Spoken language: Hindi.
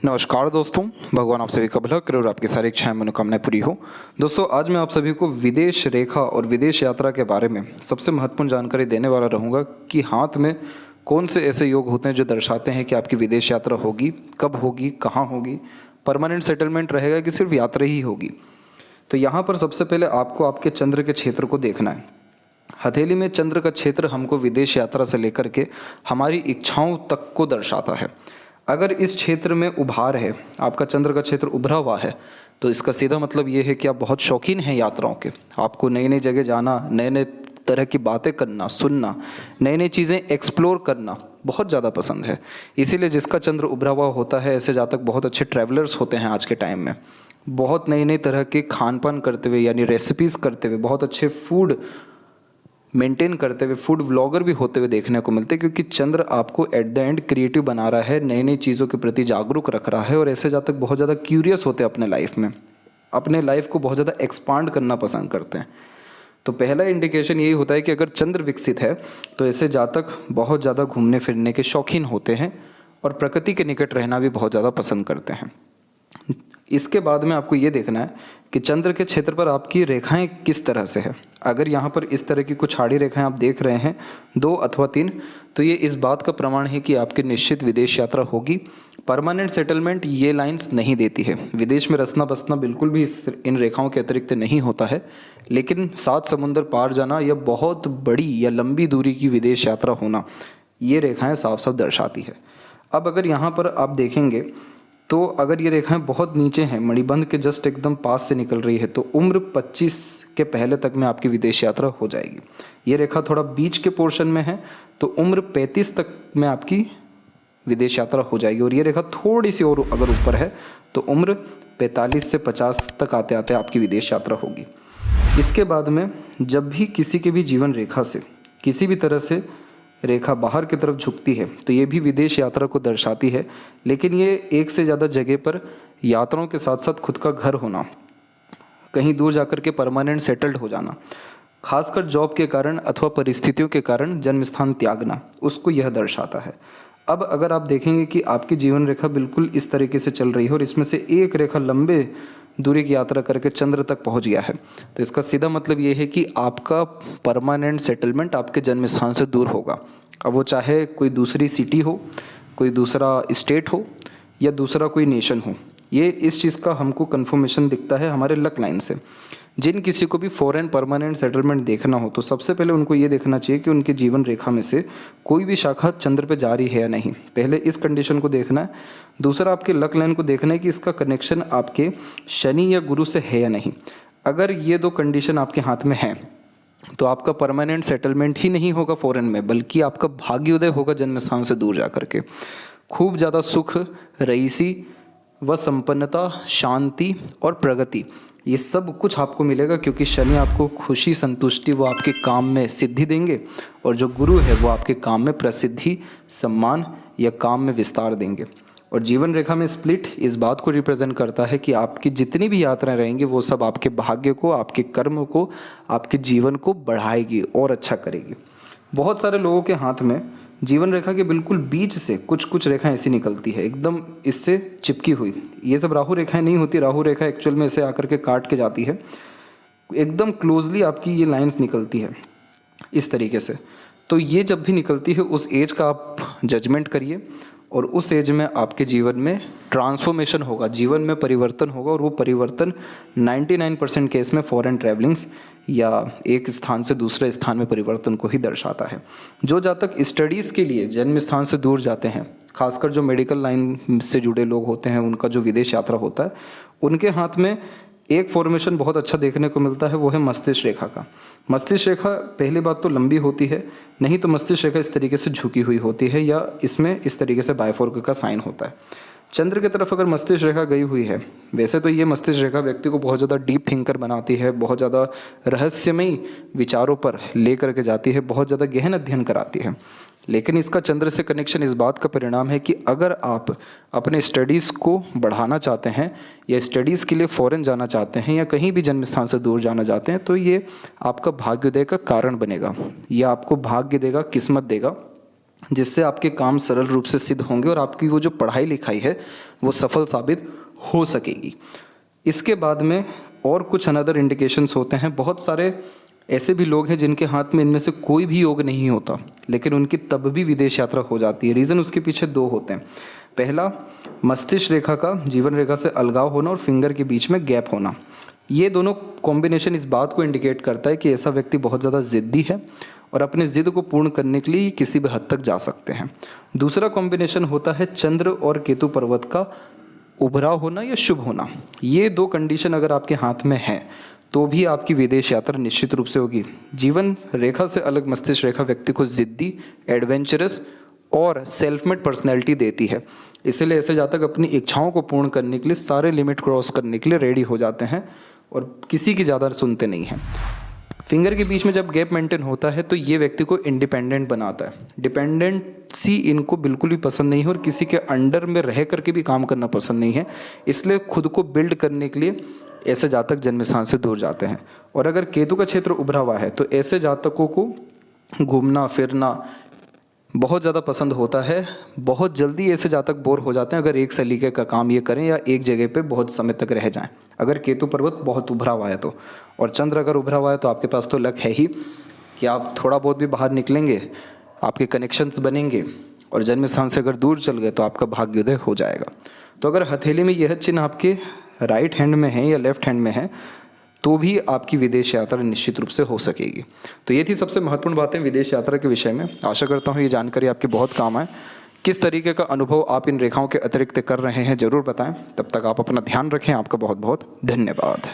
नमस्कार दोस्तों, भगवान आप सभी का भला करे और आपकी सारी इच्छाएं मनोकामनाएं पूरी हो। दोस्तों, आज मैं आप सभी को विदेश रेखा और विदेश यात्रा के बारे में सबसे महत्वपूर्ण जानकारी देने वाला रहूँगा कि हाथ में कौन से ऐसे योग होते हैं जो दर्शाते हैं कि आपकी विदेश यात्रा होगी, कब होगी, कहाँ होगी, परमानेंट सेटलमेंट रहेगा कि सिर्फ यात्रा ही होगी। तो यहाँ पर सबसे पहले आपको आपके चंद्र के क्षेत्र को देखना है। हथेली में चंद्र का क्षेत्र हमको विदेश यात्रा से लेकर के हमारी इच्छाओं तक को दर्शाता है। अगर इस क्षेत्र में उभार है, आपका चंद्र का क्षेत्र उभरा हुआ है, तो इसका सीधा मतलब ये है कि आप बहुत शौकीन हैं यात्राओं के। आपको नई नई जगह जाना, नए नए तरह की बातें करना, सुनना, नई नई चीज़ें एक्सप्लोर करना बहुत ज़्यादा पसंद है। इसीलिए जिसका चंद्र उभरा हुआ होता है, ऐसे जातक बहुत अच्छे ट्रैवलर्स होते हैं आज के टाइम में। बहुत नई नई तरह के खान पान करते हुए, यानी रेसिपीज़ करते हुए, बहुत अच्छे फूड मेंटेन करते हुए फूड व्लॉगर भी होते हुए देखने को मिलते हैं, क्योंकि चंद्र आपको एट द एंड क्रिएटिव बना रहा है, नई नई चीज़ों के प्रति जागरूक रख रहा है। और ऐसे जातक बहुत ज़्यादा क्यूरियस होते हैं अपने लाइफ में, अपने लाइफ को बहुत ज़्यादा एक्सपांड करना पसंद करते हैं। तो पहला इंडिकेशन यही होता है कि अगर चंद्र विकसित है तो ऐसे जातक बहुत ज़्यादा घूमने फिरने के शौकीन होते हैं और प्रकृति के निकट रहना भी बहुत ज़्यादा पसंद करते हैं। इसके बाद में आपको ये देखना है कि चंद्र के क्षेत्र पर आपकी रेखाएं किस तरह से है। अगर यहाँ पर इस तरह की कुछ आड़ी रेखाएं आप देख रहे हैं, 2 अथवा 3, तो ये इस बात का प्रमाण है कि आपकी निश्चित विदेश यात्रा होगी। परमानेंट सेटलमेंट ये लाइंस नहीं देती है। विदेश में रसना बसना बिल्कुल भी इन रेखाओं के अतिरिक्त नहीं होता है, लेकिन 7 समुंदर पार जाना या बहुत बड़ी या लंबी दूरी की विदेश यात्रा होना, ये रेखाएँ साफ साफ दर्शाती है। अब अगर यहाँ पर आप देखेंगे तो अगर ये रेखाएं बहुत नीचे हैं, मणिबंध के जस्ट एकदम पास से निकल रही है, तो उम्र 25 के पहले तक में आपकी विदेश यात्रा हो जाएगी। ये रेखा थोड़ा बीच के पोर्शन में है तो उम्र 35 तक में आपकी विदेश यात्रा हो जाएगी। और ये रेखा थोड़ी सी और अगर ऊपर है तो उम्र 45 से 50 तक आते आते आपकी विदेश यात्रा होगी। इसके बाद में जब भी किसी के भी जीवन रेखा से किसी भी तरह से रेखा बाहर की तरफ झुकती है तो ये भी विदेश यात्रा को दर्शाती है। लेकिन ये एक से ज़्यादा जगह पर यात्राओं के साथ साथ खुद का घर होना, कहीं दूर जाकर के परमानेंट सेटल्ड हो जाना, खासकर जॉब के कारण अथवा परिस्थितियों के कारण जन्म स्थान त्यागना, उसको यह दर्शाता है। अब अगर आप देखेंगे कि आपकी जीवन रेखा बिल्कुल इस तरीके से चल रही है और इसमें से एक रेखा लंबे दूरी की यात्रा करके चंद्र तक पहुंच गया है, तो इसका सीधा मतलब ये है कि आपका परमानेंट सेटलमेंट आपके जन्म स्थान से दूर होगा। अब वो चाहे कोई दूसरी सिटी हो, कोई दूसरा स्टेट हो या दूसरा कोई नेशन हो, ये इस चीज़ का हमको कन्फर्मेशन दिखता है हमारे लक लाइन से। जिन किसी को भी फॉरेन परमानेंट सेटलमेंट देखना हो तो सबसे पहले उनको ये देखना चाहिए कि उनके जीवन रेखा में से कोई भी शाखा चंद्र पे जा रही है या नहीं। पहले इस कंडीशन को देखना है। दूसरा, आपके लक लाइन को देखना है कि इसका कनेक्शन आपके शनि या गुरु से है या नहीं। अगर ये 2 कंडीशन आपके हाथ में है तो आपका परमानेंट सेटलमेंट ही नहीं होगा फॉरेन में, बल्कि आपका भाग्योदय होगा जन्म स्थान से दूर जा करके। खूब ज़्यादा सुख, रईसी व संपन्नता, शांति और प्रगति, ये सब कुछ आपको मिलेगा, क्योंकि शनि आपको खुशी, संतुष्टि व आपके काम में सिद्धि देंगे और जो गुरु है वो आपके काम में प्रसिद्धि, सम्मान या काम में विस्तार देंगे। और जीवन रेखा में स्प्लिट इस बात को रिप्रेजेंट करता है कि आपकी जितनी भी यात्राएं रहेंगी वो सब आपके भाग्य को, आपके कर्म को, आपके जीवन को बढ़ाएगी और अच्छा करेगी। बहुत सारे लोगों के हाथ में जीवन रेखा के बिल्कुल बीच से कुछ कुछ रेखाएं ऐसी निकलती है, एकदम इससे चिपकी हुई। ये सब राहु रेखाएं नहीं होती। राहु रेखा एक्चुअल में इसे आकर के काट के जाती है। एकदम क्लोजली आपकी ये लाइंस निकलती है इस तरीके से। तो ये जब भी निकलती है उस एज का आप जजमेंट करिए और उस एज में आपके जीवन में ट्रांसफॉर्मेशन होगा, जीवन में परिवर्तन होगा। और वो परिवर्तन 99% केस में फॉरेन ट्रैवलिंग्स या एक स्थान से दूसरे स्थान में परिवर्तन को ही दर्शाता है। जो जातक स्टडीज़ के लिए जन्म स्थान से दूर जाते हैं, खासकर जो मेडिकल लाइन से जुड़े लोग होते हैं, उनका जो विदेश यात्रा होता है, उनके हाथ में एक फॉर्मेशन बहुत अच्छा देखने को मिलता है, वो है मस्तिष्क रेखा का। मस्तिष्क रेखा पहली बात तो लंबी होती है, नहीं तो मस्तिष्क रेखा इस तरीके से झुकी हुई होती है या इसमें इस तरीके से बायफोर्क का साइन होता है। चंद्र की तरफ अगर मस्तिष्क रेखा गई हुई है, वैसे तो ये मस्तिष्क रेखा व्यक्ति को बहुत ज़्यादा डीप थिंकर बनाती है, बहुत ज़्यादा रहस्यमयी विचारों पर ले करके जाती है, बहुत ज़्यादा गहन अध्ययन कराती है। लेकिन इसका चंद्र से कनेक्शन इस बात का परिणाम है कि अगर आप अपने स्टडीज़ को बढ़ाना चाहते हैं या स्टडीज़ के लिए फ़ॉरेन जाना चाहते हैं या कहीं भी जन्म स्थान से दूर जाना चाहते हैं, तो ये आपका भाग्योदय का कारण बनेगा, यह आपको भाग्य देगा, किस्मत देगा। जिससे आपके काम सरल रूप से सिद्ध होंगे और आपकी वो जो पढ़ाई लिखाई है वो सफल साबित हो सकेगी। इसके बाद में और कुछ अनदर इंडिकेशंस होते हैं। बहुत सारे ऐसे भी लोग हैं जिनके हाथ में इनमें से कोई भी योग नहीं होता, लेकिन उनकी तब भी विदेश यात्रा हो जाती है। रीज़न उसके पीछे दो होते हैं। पहला, मस्तिष्क रेखा का जीवन रेखा से अलगाव होना और फिंगर के बीच में गैप होना। ये दोनों कॉम्बिनेशन इस बात को इंडिकेट करता है कि ऐसा व्यक्ति बहुत ज़्यादा ज़िद्दी है और अपने ज़िद को पूर्ण करने के लिए किसी भी हद तक जा सकते हैं। दूसरा कॉम्बिनेशन होता है चंद्र और केतु पर्वत का उभरा होना या शुभ होना। ये दो कंडीशन अगर आपके हाथ में है तो भी आपकी विदेश यात्रा निश्चित रूप से होगी। जीवन रेखा से अलग मस्तिष्क रेखा व्यक्ति को ज़िद्दी, एडवेंचरस और सेल्फ मेड पर्सनैलिटी देती है। इसलिए ऐसे जातक अपनी इच्छाओं को पूर्ण करने के लिए सारे लिमिट क्रॉस करने के लिए रेडी हो जाते हैं और किसी की ज़्यादा सुनते नहीं हैं। फिंगर के बीच में जब गैप मेंटेन होता है तो ये व्यक्ति को इंडिपेंडेंट बनाता है। डिपेंडेंसी इनको बिल्कुल भी पसंद नहीं है और किसी के अंडर में रह करके भी काम करना पसंद नहीं है। इसलिए खुद को बिल्ड करने के लिए ऐसे जातक जन्म स्थान से दूर जाते हैं। और अगर केतु का क्षेत्र उभरा हुआ है तो ऐसे जातकों को घूमना फिरना बहुत ज़्यादा पसंद होता है। बहुत जल्दी ऐसे जातक बोर हो जाते हैं अगर एक सलीके का काम ये करें या एक जगह पे बहुत समय तक रह जाएं, अगर केतु पर्वत बहुत उभरा हुआ है तो। और चंद्र अगर उभरा हुआ है तो आपके पास तो लक है ही कि आप थोड़ा बहुत भी बाहर निकलेंगे, आपके कनेक्शंस बनेंगे और जन्म स्थान से अगर दूर चल गए तो आपका भाग्योदय हो जाएगा। तो अगर हथेली में यह चिन्ह आपके राइट हैंड में है या लेफ्ट हैंड में है तो भी आपकी विदेश यात्रा निश्चित रूप से हो सकेगी। तो ये थी सबसे महत्वपूर्ण बातें विदेश यात्रा के विषय में। आशा करता हूँ ये जानकारी आपके बहुत काम आए। किस तरीके का अनुभव आप इन रेखाओं के अतिरिक्त कर रहे हैं ज़रूर बताएं। तब तक आप अपना ध्यान रखें। आपका बहुत बहुत धन्यवाद।